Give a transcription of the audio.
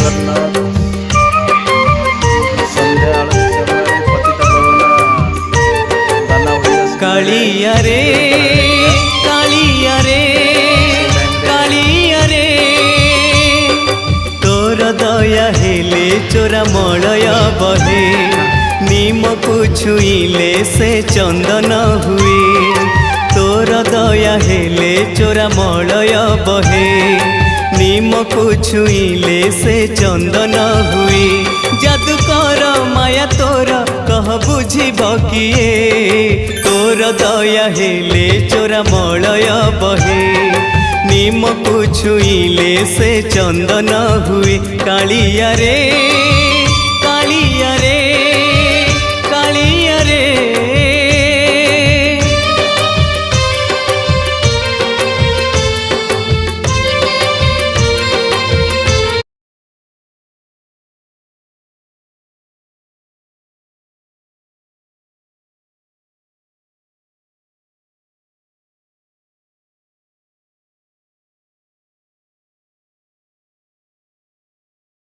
ଜଗନ୍ନାଥ। ସନ୍ଧ୍ୟା ଆଳତି ସମୟରେ ପତିତ ପାବନ ଦାନା ଉଡ଼ିଲା। କାଳିଆ ରେ କାଳିଆ ରେ କାଳିଆ ରେ ତୋର ଦୟା ହେଲେ ଚୋରା ମଳୟ ବହେ, ନିମକୁ ଛୁଇଁଲେ ସେ ଚନ୍ଦନ ହୁଏ। ତୋର ଦୟା ହେଲେ ଚୋରା ମଳୟ ବହେ, ନିମକୁ ଛୁଇଁଲେ ସେ ଚନ୍ଦନ ହୁଏ। ଯାଦୁକର ମାୟା ତୋର କହ ବୁଝିବ କିଏ, ତୋର ଦୟା ହେଲେ ଚୋରା ମଳୟ ବହେ, ନିମକୁ ଛୁଇଁଲେ ସେ ଚନ୍ଦନ ହୁଏ। କାଳିଆ ରେ କାଳିଆ ରେ